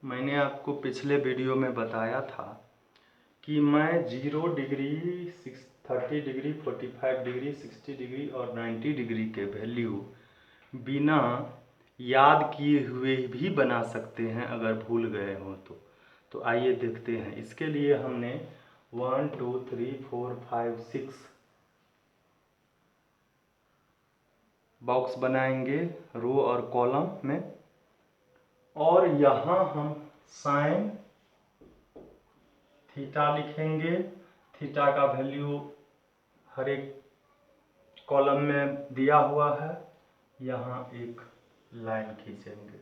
मैंने आपको पिछले वीडियो में बताया था कि मैं 0 डिग्री, 30 डिग्री, 45 डिग्री, 60 डिग्री और 90 डिग्री के वैल्यू बिना याद किए हुए भी बना सकते हैं अगर भूल गए हों तो आइए देखते हैं। इसके लिए हमने 1 2 3 4 5 6 बॉक्स बनाएंगे रो और कॉलम में, और यहाँ हम साइन थीटा लिखेंगे। थीटा का वैल्यू हर एक कॉलम में दिया हुआ है। यहाँ एक लाइन खींचेंगे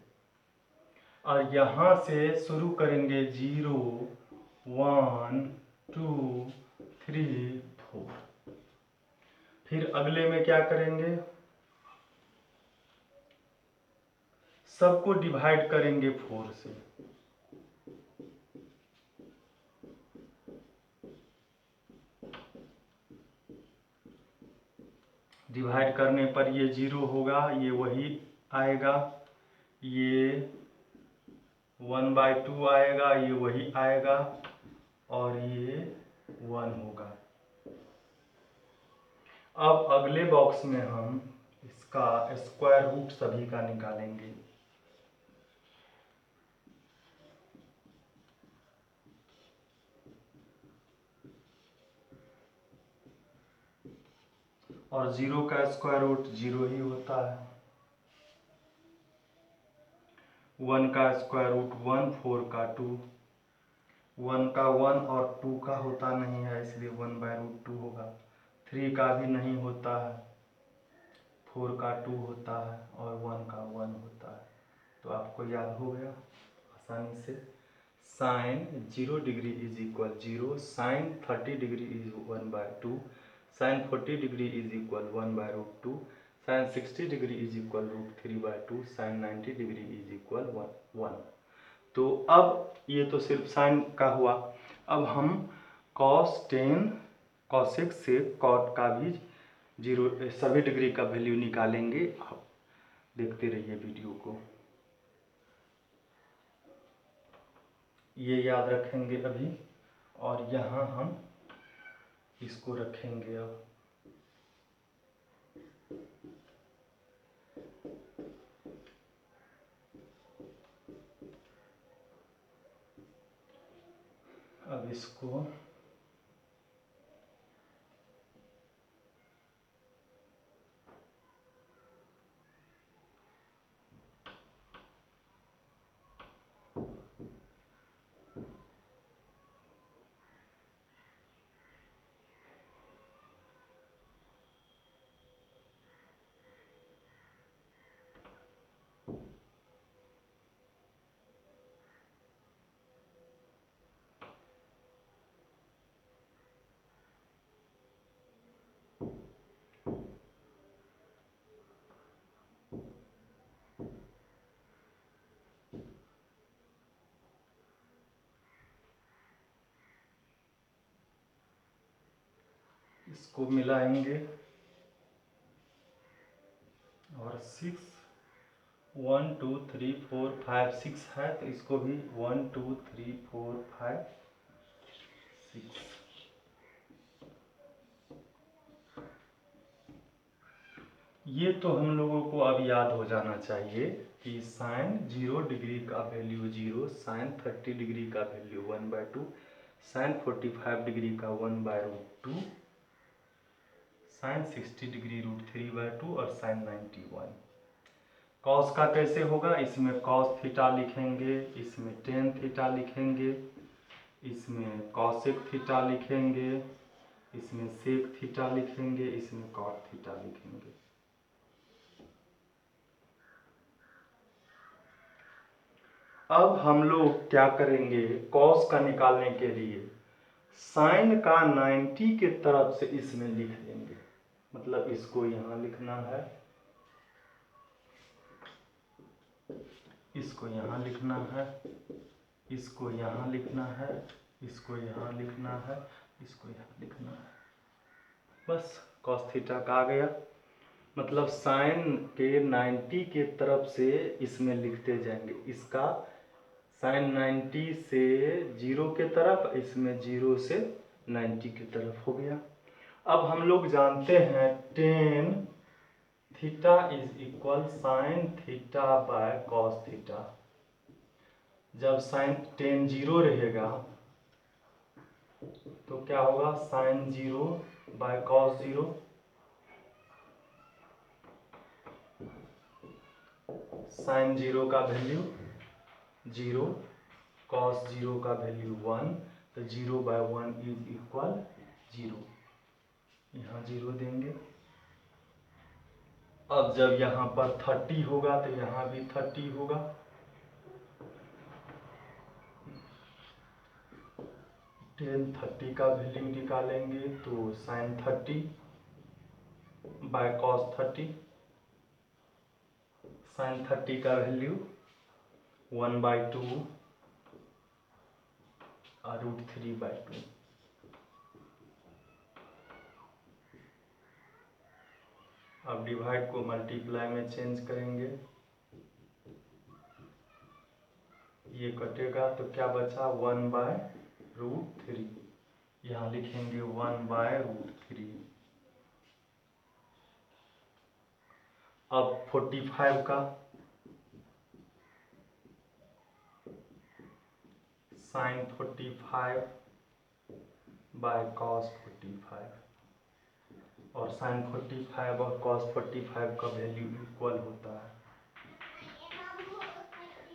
और यहाँ से शुरू करेंगे 0 1 2 3 4। फिर अगले में क्या करेंगे, सबको डिवाइड करेंगे 4 से। डिवाइड करने पर ये 0 होगा, ये वही आएगा। ये 1/2 आएगा, ये वही आएगा, और ये 1 होगा। अब अगले बॉक्स में हम इसका स्क्वायर रूट सभी का निकालेंगे। और 0 का स्क्वायर रूट 0 ही होता है। 1 का स्क्वायर रूट 1, 4 का 2, 1 का 1 और 2 का होता नहीं है, इसलिए 1/√2 होगा। 3 का भी नहीं होता है, 4 का 2 होता है और 1 का 1 होता है। तो आपको याद हो गया आसानी से। Sine 0 degree is equal 0, sine 30 degree is 1/2, sine 40 degree is equal 1/√2, sine 60 degree is equal √3/2, sine 90 degree is equal 1। तो अब ये तो सिर्फ साइन का हुआ। अब हम कॉस 10 कॉसेक से कॉट का भी 0 सभी डिग्री का वैल्यू निकालेंगे। आप देखते रहिए वीडियो को। ये याद रखेंगे अभी, और यहाँ हम इसको रखेंगे। अब इसको मिलाएंगे, और 1 2 3 4 5 6 है, तो इसको भी 1 2 3 4 5 6। ये तो हम लोगों को अब याद हो जाना चाहिए कि साइन 0 डिग्री का वैल्यू 0, साइन 30 डिग्री का वैल्यू 1/2, साइन 45 डिग्री का 1/√2, साइन 60 डिग्री √3/2 और साइन 91। कॉस का कैसे होगा, इसमें कॉस थीटा लिखेंगे, इसमें टेन थीटा लिखेंगे, इसमें कॉसेक थीटा लिखेंगे, इसमें सेक थीटा लिखेंगे, इसमें कॉट थीटा लिखेंगे। अब हम लोग क्या करेंगे, कॉस का निकालने के लिए साइन का 90 के तरफ से इसमें लिख देंगे। मतलब इसको यहाँ लिखना है, इसको यहाँ लिखना है, इसको यहाँ लिखना है, इसको यहाँ लिखना है, इसको यहाँ लिखना है। बस कॉस थीटा का आ गया। मतलब साइन के 90 के तरफ से इसमें लिखते जाएंगे। इसका साइन 90 से 0 के तरफ, इसमें 0 से 90 की तरफ हो गया। अब हम लोग जानते हैं tan theta is equal sine theta by cos theta. जब साइन टेन 0 रहेगा तो क्या होगा, साइन 0 बाय कॉस 0। साइन 0 का वैल्यू 0, कॉस 0 का वैल्यू 1, तो 0 बाय 1 इज इक्वल 0। यहाँ 0 देंगे। अब जब यहाँ पर 30 होगा तो यहाँ भी 30 होगा। टेन 30 का वैल्यू निकालेंगे तो साइन 30 बाय कॉस 30। साइन 30 का वैल्यू 1/2 और √3/2। अब डिवाइड को मल्टीप्लाई में चेंज करेंगे, ये कटेगा तो क्या बचा, 1/√3। यहाँ लिखेंगे 1/√3। अब 45 का साइन 45 बाय कॉस 45, और साइन 45 और कॉस 45 का वैल्यू इक्वल होता है,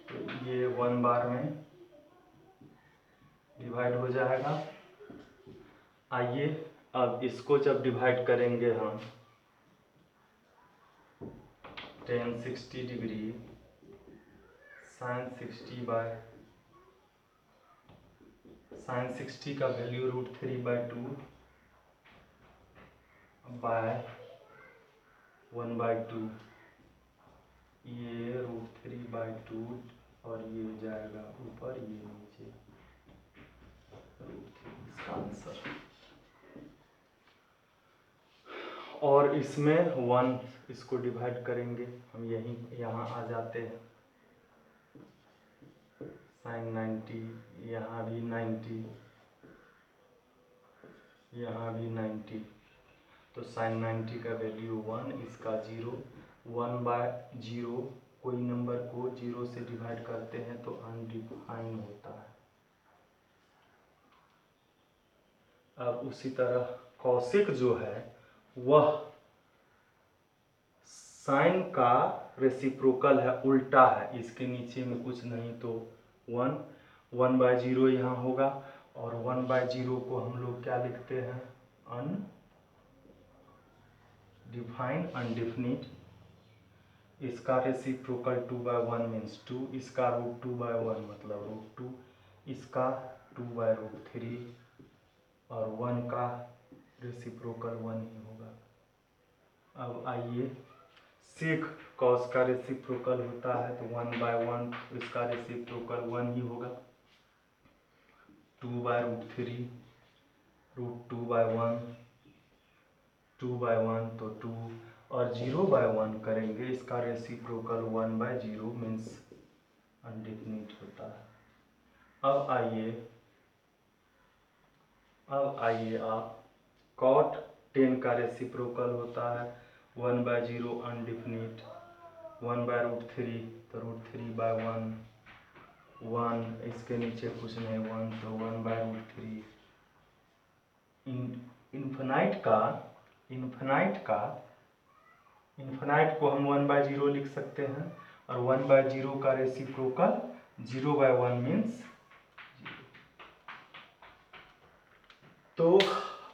तो ये 1 बार में डिवाइड हो जाएगा। आइए अब इसको जब डिवाइड करेंगे हम, ten 60 degree sine 60 by sine 60 का वैल्यू √3/2 बाय 1/2, ये √3/2 और ये जाएगा ऊपर, ये नीचे, इसका आंसर। और इसमें 1 इसको डिवाइड करेंगे हम, यहीं यहाँ आ जाते हैं। साइन 90, यहाँ भी 90, यहाँ भी 90, तो साइन 90 का वैल्यू 1, इसका 0। 1/0 कोई नंबर को 0 से डिवाइड करते हैं तो अनडिफाइन होता है। अब उसी तरह कॉसिक जो है वह साइन का रेसिप्रोकल है, उल्टा है, इसके नीचे में कुछ नहीं तो 1/0 यहाँ होगा, और 1/0 को हम लोग क्या लिखते हैं, अनडिफाइंड, अनडिफिनिट। इसका रेसिप्रोकल 2/1 मीन्स 2, इसका √2/1 मतलब √2, इसका 2/√3, और 1 का रेसिप्रोकल 1 ही होगा। अब आइए सेक कॉस का रेसिप्रोकल होता है तो 1/1, इसका रेसिप्रोकल 1 ही होगा। 2/√3, √2/1, 2/1 तो 2, और 0/1 करेंगे, इसका रेसिप्रोकल 1/0 मीन्स अनडिफिनिट होता है। अब आइए आप कॉट 10 का रेसिप्रोकल होता है 1/0 अनडिफिनिट, 1/√3 तो √3/1, 1 इसके नीचे कुछ नहीं, 1 तो 1/√3। इन्फिनाइट को हम 1/0 लिख सकते हैं, और 1/0 का रेसिप्रोकल 0/1 मीन्स 0। तो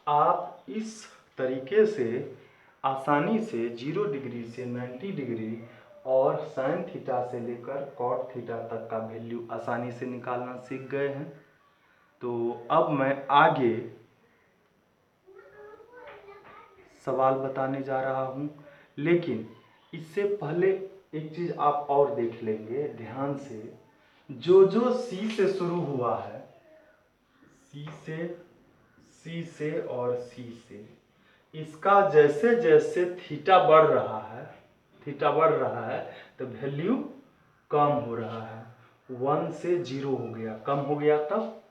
आप इस तरीके से आसानी से 0 डिग्री से 90 डिग्री और साइन थीटा से लेकर कॉट थीटा तक का वैल्यू आसानी से निकालना सीख गए हैं। तो अब मैं आगे सवाल बताने जा रहा हूँ, लेकिन इससे पहले एक चीज़ आप और देख लेंगे ध्यान से, जो जो सी से शुरू हुआ है, सी से और सी से, इसका जैसे जैसे थीटा बढ़ रहा है तो वैल्यू कम हो रहा है, 1 से 0 हो गया, कम हो गया, तब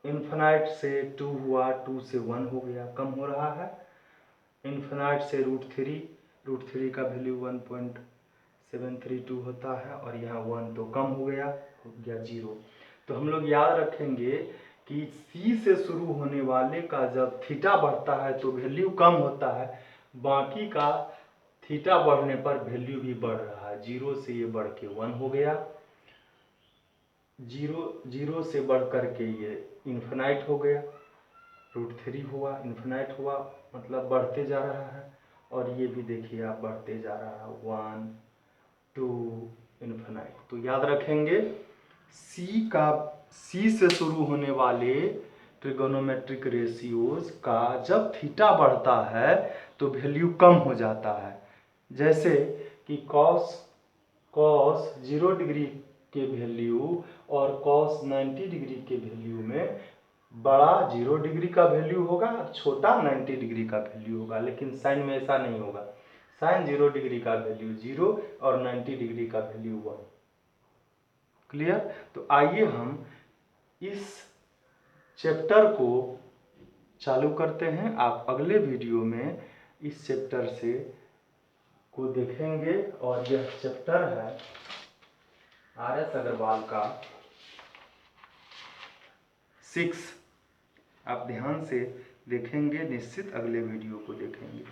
इन्फिनाइट से 2 हुआ, 2 से 1 हो गया, कम हो रहा है। इन्फिनाइट से √3 का वैल्यू 1.732 होता है, और यहाँ 1 तो कम हो गया 0। तो हम लोग याद रखेंगे कि C से शुरू होने वाले का जब थीटा बढ़ता है तो वैल्यू कम होता है, बाकी का थीटा बढ़ने पर वैल्यू भी बढ़ रहा है। 0 से ये बढ़ के 1 हो गया, 0 से बढ़ कर के ये इन्फिनाइट हो गया, √3 हुआ, इन्फिनाइट हुआ, मतलब बढ़ते जा रहा है। और ये भी देखिए आप बढ़ते जा रहा है, 1 2 इन्फिनाइट। तो याद रखेंगे C से शुरू होने वाले ट्रिगोनोमेट्रिक रेशियोज का जब थीटा बढ़ता है तो वैल्यू कम हो जाता है। जैसे कि cos 0 डिग्री के वैल्यू और cos 90 डिग्री के वैल्यू में बड़ा 0 डिग्री का वैल्यू होगा, छोटा 90 डिग्री का वैल्यू होगा, लेकिन साइन में ऐसा नहीं होगा। साइन 0 डिग्री का वैल्यू 0 और 90 डिग्री का वैल्यू 1। क्लियर? तो आइए हम इस चैप्टर को चालू करते हैं। आप अगले वीडियो में इस चैप्टर से को देखेंगे, और यह चैप्टर है RS अग्रवाल का 6। आप ध्यान से देखेंगे, निश्चित अगले वीडियो को देखेंगे।